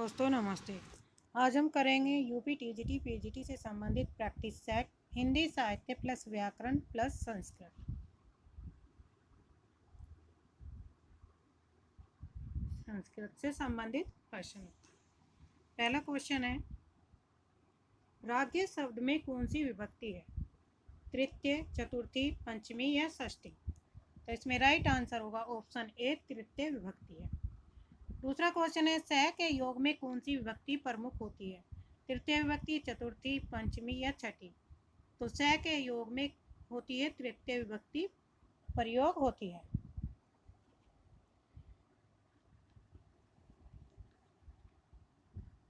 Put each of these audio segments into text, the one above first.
दोस्तों नमस्ते। आज हम करेंगे यूपी टीजीटी पीजीटी से संबंधित प्रैक्टिस सेट हिंदी साहित्य प्लस व्याकरण प्लस संस्कृत। संस्कृत से संबंधित प्रश्न। पहला क्वेश्चन है, राज्य शब्द में कौन सी विभक्ति है? तृतीय, चतुर्थी, पंचमी या षष्ठी? तो इसमें राइट आंसर होगा ऑप्शन ए, तृतीय विभक्ति है। दूसरा क्वेश्चन है, स के योग में कौन सी विभक्ति प्रमुख होती है? तृतीय विभक्ति, चतुर्थी, पंचमी या छठी? तो स के योग में होती है तृतीय विभक्ति प्रयोग होती है।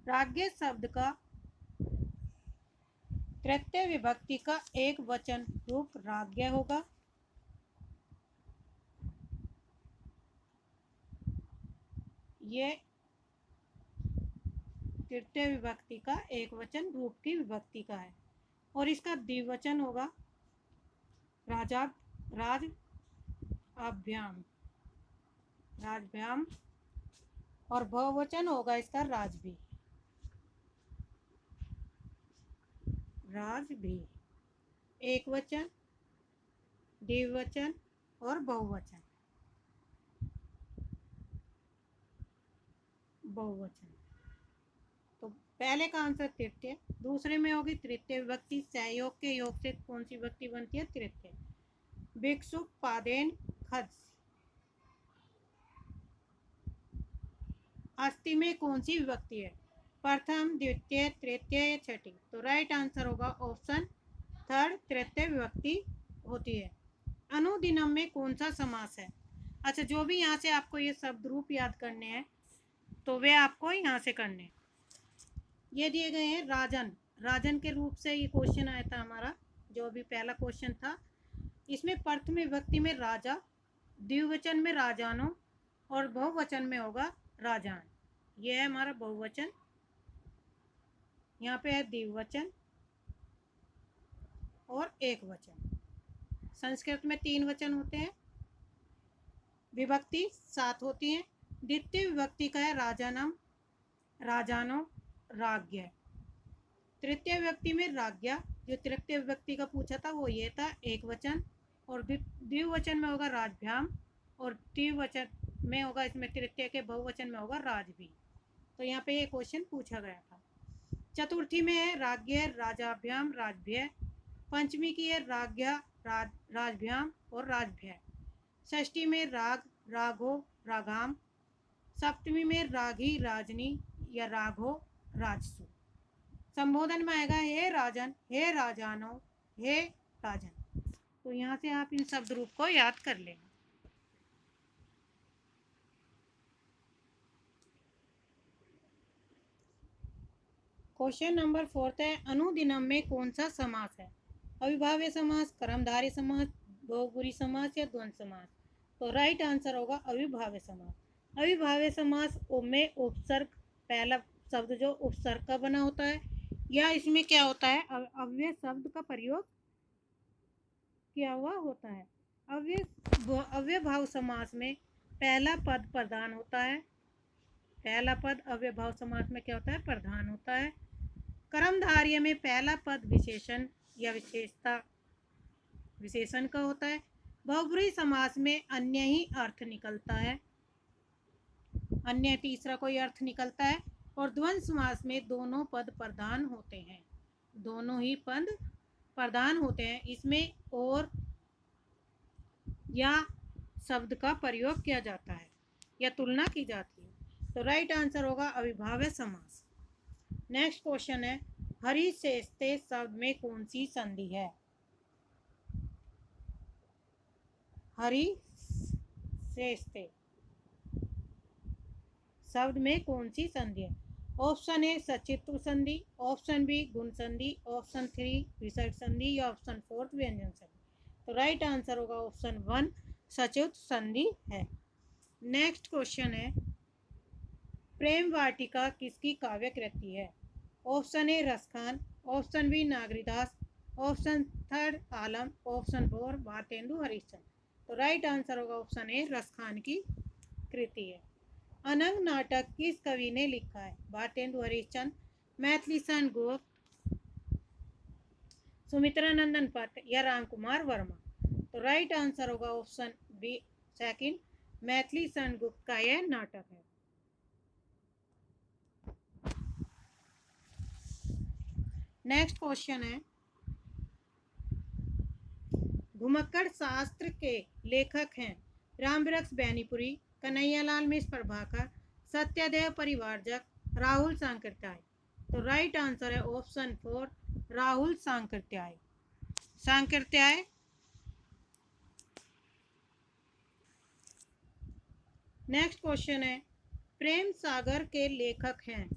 राज्य शब्द का तृतीय विभक्ति का एक वचन रूप राज्ञ होगा। ये तृतीय विभक्ति का एक वचन रूप की विभक्ति का है और इसका द्विवचन होगा राजा राज अभ्याम राजभ्याम और बहुवचन होगा इसका राजभी राजभी। एक वचन, द्विवचन और बहुवचन। तो पहले का आंसर तृतीय। दूसरे में होगी तृतीय विभक्ति। सहयोग के योग से कौन सी विभक्ति बनती है? तृतीय। भिक्षुक, पादेन, खज। अस्थि में कौन सी विभक्ति है? प्रथम, द्वितीय, तृतीय या छठी? तो राइट आंसर होगा ऑप्शन थर्ड, तृतीय विभक्ति होती है। अनुदिनम में कौन सा समास है? अच्छा, जो भी यहाँ से आपको ये शब्द रूप याद करने हैं तो वे आपको यहाँ से करने। ये दिए गए हैं राजन। राजन के रूप से ये क्वेश्चन आया था हमारा, जो अभी पहला क्वेश्चन था। इसमें प्रथम विभक्ति में राजा, द्विवचन में राजानो और बहुवचन में होगा राजान। ये है हमारा बहुवचन। यहाँ पे है द्विवचन और एक वचन। संस्कृत में 3 वचन होते हैं। विभक्ति 7 होती हैं। द्वितीय विभक्ति का है राजानम, राजानो, राज्ञ। तृतीय विभक्ति में राज्ञा। जो तृतीय विभक्ति का पूछा था वो ये था, एक वचन। और द्विवचन में होगा राजभ्याम और द्विवचन में होगा, इसमें तृतीय के बहुवचन में होगा राजभी। तो यहाँ पे ये क्वेश्चन पूछा गया था। चतुर्थी में है राज्ञ, राजाभ्याम, राजभ्य। पंचमी की है राज्ञा, राजभ्याम और राजभ्य। षष्ठी में राग, राघो, रागाम। सप्तमी में राघी, राजनी या राघो, राजसु। संबोधन में आएगा हे राजन, हे राजानो, हे राजन। तो यहाँ से आप इन शब्द रूप को याद कर लेंगे। क्वेश्चन नंबर 4 है, अनुदिनम में कौन सा समास है? अविभाव्य समास, कर्मधारय समास, बहुब्रूहि समास या द्वंद्व समास? तो राइट आंसर होगा अविभाव्य समास। अविभाव्य समास में उपसर्ग, पहला शब्द जो उपसर्ग का बना होता है, या इसमें क्या होता है, अव्यय शब्द का प्रयोग किया हुआ होता है। अव्ययभाव समास में पहला पद प्रधान होता है। पहला पद अव्ययभाव समास में क्या होता है? प्रधान होता है। कर्मधारय में पहला पद विशेषण या विशेषण का होता है। बहुब्रूहि समास में अन्य ही अर्थ निकलता है, अन्य तीसरा कोई अर्थ निकलता है। और द्वंद्व समास में दोनों पद प्रधान होते हैं, दोनों ही पद प्रधान होते हैं। इसमें और या शब्द का प्रयोग किया जाता है या तुलना की जाती है। तो राइट आंसर होगा अविभाव्य समास। नेक्स्ट क्वेश्चन है, हरि शेषते शब्द में कौन सी संधि है? हरि शेषते शब्द में कौन सी संधि है? ऑप्शन ए सचित्र संधि, ऑप्शन बी गुण संधि, ऑप्शन 3 विसर्ग संधि या ऑप्शन 4 व्यंजन संधि? तो राइट आंसर होगा ऑप्शन 1 सचित्र संधि है। नेक्स्ट क्वेश्चन है, प्रेम वाटिका किसकी काव्य कृति है? Option A Raskhan, option B Nagaridas, option 3 Alam, option 4 Bharatendu Harishchandra? तो राइट आंसर होगा ऑप्शन ए रसखान की कृति है। अनंग नाटक किस कवि ने लिखा है? भारतेंदु हरिश्चंद्र, मैथिलीशरण गुप्त, सुमित्रा नंदन भट्ट या राम कुमार वर्मा? तो राइट आंसर होगा option B second, Maithilisharan Gupt का यह नाटक है। नेक्स्ट क्वेश्चन है, घुमक्कड़ शास्त्र के लेखक हैं रामवृक्ष बैनीपुरी, कन्हैयालाल मिश्र प्रभाकर, सत्यदेव परिवारजक, राहुल सांकृत्याय? तो राइट आंसर है ऑप्शन 4, राहुल सांकृत्याय। सांकृत्याय। नेक्स्ट क्वेश्चन है, प्रेम सागर के लेखक हैं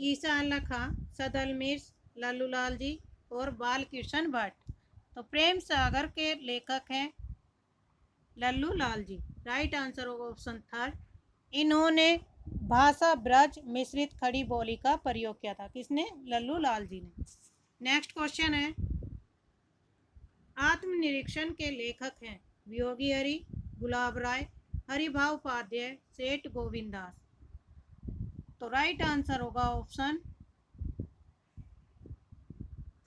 ईसा अल्लाह खां, सदल मिर्स, लल्लूलाल जी और बालकृष्ण भट्ट? तो प्रेम सागर के लेखक हैं लल्लूलाल जी। राइट आंसर होगा ऑप्शन 3। इन्होंने भाषा ब्रज मिश्रित खड़ी बोली का प्रयोग किया था। किसने? लल्लूलाल जी ने। नेक्स्ट क्वेश्चन है, आत्मनिरीक्षण के लेखक हैं वियोगी हरि, गुलाब राय, हरिभाव उपाध्याय, सेठ गोविंदास? तो राइट आंसर होगा ऑप्शन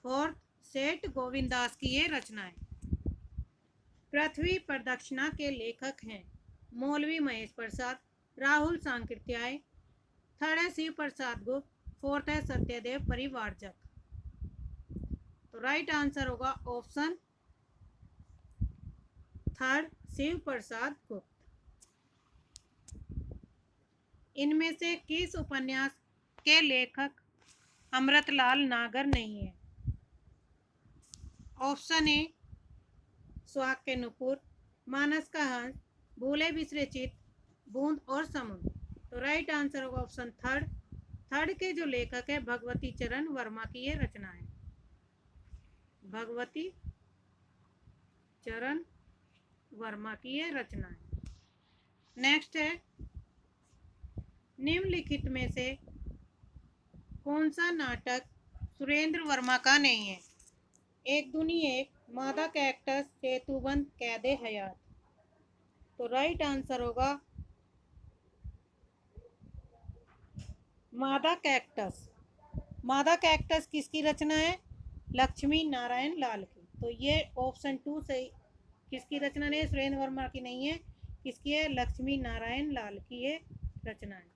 4, सेठ गोविंदास की ये रचना है। पृथ्वी प्रदक्षिणा के लेखक हैं मौलवी महेश प्रसाद, राहुल सांकृत्याय, थर्ड है शिव प्रसाद गुप्त, फोर्थ है सत्यदेव परिवारजक? तो राइट आंसर होगा ऑप्शन 3, शिव प्रसाद गुप्त। इनमें से किस उपन्यास के लेखक अमृतलाल नागर नहीं है? ऑप्शन ए सुहाग के नुपुर, मानस का हंस, भूले बिसरे चित, बूंद और समुद्र? तो राइट आंसर होगा ऑप्शन 3। थर्ड के जो लेखक है भगवती चरण वर्मा की ये रचना है। भगवती चरण वर्मा की ये रचना है। नेक्स्ट है, निम्नलिखित में से कौन सा नाटक सुरेंद्र वर्मा का नहीं है? एक दुनी एक, मादा कैक्टस, सेतुबंद, कैदे हयात? तो राइट आंसर होगा मादा कैक्टस। मादा कैक्टस किसकी रचना है? लक्ष्मी नारायण लाल की। तो ये ऑप्शन 2 सही। किसकी रचना नहीं है? सुरेंद्र वर्मा की नहीं है। किसकी है? लक्ष्मी नारायण लाल की ये रचना है।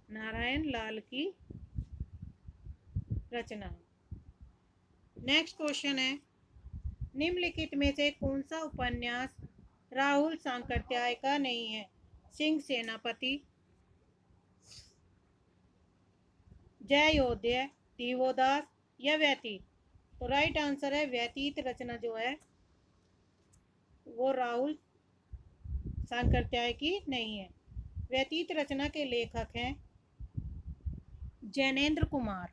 नारायण लाल की रचना है। नेक्स्ट क्वेश्चन है, निम्नलिखित में से कौन सा उपन्यास राहुल सांकृत्याय का नहीं है? सिंह सेनापति, जय योध्या, दिवोदास या व्यतीत? तो राइट आंसर है व्यतीत रचना जो है वो राहुल सांकृत्याय की नहीं है। व्यतीत रचना के लेखक हैं जैनेन्द्र कुमार।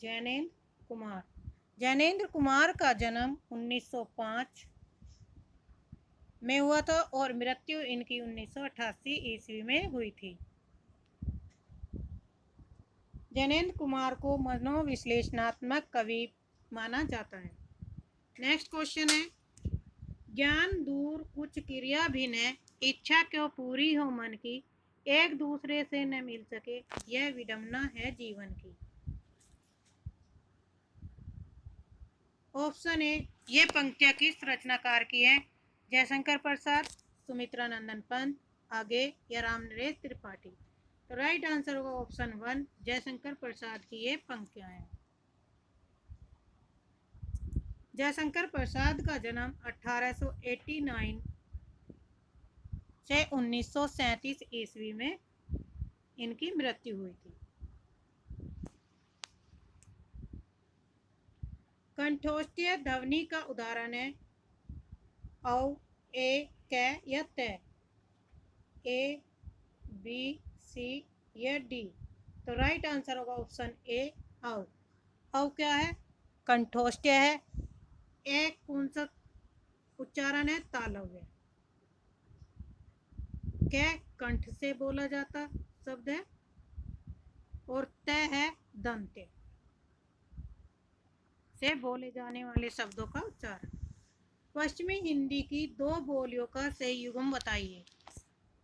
जैनेन्द्र कुमार। जैनेन्द्र कुमार का जन्म 1905 में हुआ था और मृत्यु इनकी 1988 ईस्वी में हुई थी। जैनेन्द्र कुमार को मनोविश्लेषणात्मक कवि माना जाता है। नेक्स्ट क्वेश्चन है, ज्ञान दूर कुछ क्रिया भिन्न, इच्छा क्यों पूरी हो मन की, एक दूसरे से न मिल सके, यह विडंबना है जीवन की? ऑप्शन ए, ये पंक्तियां किस रचनाकार की है? जयशंकर प्रसाद, सुमित्रा नंदन पंत, आगे या राम नरेश त्रिपाठी? तो राइट आंसर होगा ऑप्शन 1, जयशंकर प्रसाद की ये पंक्तियां हैं। जयशंकर प्रसाद का जन्म 1889 से 1937 ईस्वी में इनकी मृत्यु हुई थी। कंठोष्ठीय ध्वनि का उदाहरण है औ, ए, कै या तै? ए, बी, सी या डी? तो राइट आंसर होगा ऑप्शन ए, औ। औ क्या है? कंठोष्ठीय है। ए कौन सा उच्चारण है? तालव्य। कै कंठ से बोला जाता शब्द है और तय है दंत्य। से बोले जाने वाले शब्दों का उच्चारण। पश्चिमी हिंदी की दो बोलियों का सही युग्म बताइए।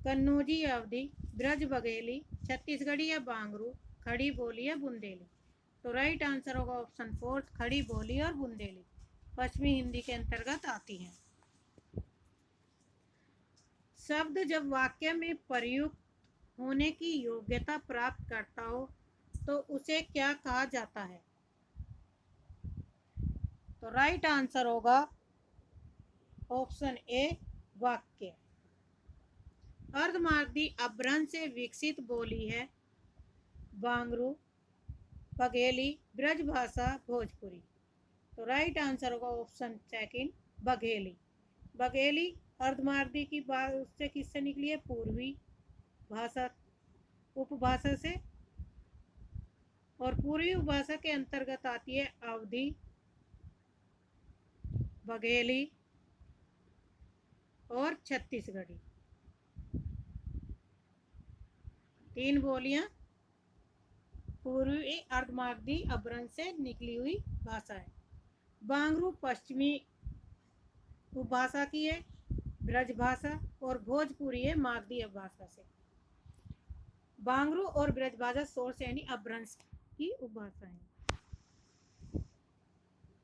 कन्नौजी अवधी, ब्रज बघेली, छत्तीसगढ़ी या बांगरू, खड़ी बोली या बुंदेली। तो राइट आंसर होगा ऑप्शन 4, खड़ी बोली और बुंदेली पश्चिमी हिंदी के अंतर्गत आती हैं। शब्द जब वाक्य में प्रयुक्त होने की योग्यता प्राप्त करता हो तो उसे क्या कहा जाता है? तो राइट आंसर होगा ऑप्शन ए, वाक्य। अर्धमागधी अपभ्रंश से विकसित बोली है बांगरू, बघेली, ब्रजभाषा, भोजपुरी। तो राइट आंसर होगा ऑप्शन सेकंड, बघेली। बघेली अर्धमागधी की बात उससे किससे निकली है? पूर्वी भाषा, उपभाषा से, और पूर्वी उपभाषा के अंतर्गत आती है अवधी, बघेली और छत्तीसगढ़ी। तीन बोलियां पूर्वी अर्धमागधी अपभ्रंश से निकली हुई भाषा है। बांगरू पश्चिमी उपभाषा की है, ब्रजभाषा, और भोजपुरी है मागधी अपभाषा से। बांगरू और ब्रजभाषा सोर्स यानी अपभ्रंश की उपभाषा है।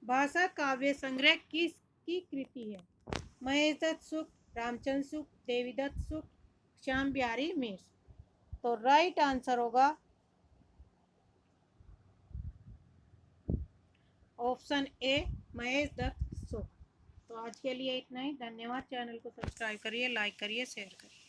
भाषा काव्य संग्रह किसकी कृति है? महेश दत्त सुख, रामचंद्र सुख, देवीदत्त सुख, श्याम बिहारी मेष। तो राइट आंसर होगा ऑप्शन ए, महेश दत्त सुख। तो आज के लिए इतना ही। धन्यवाद। चैनल को सब्सक्राइब करिए, लाइक करिए, शेयर करिए।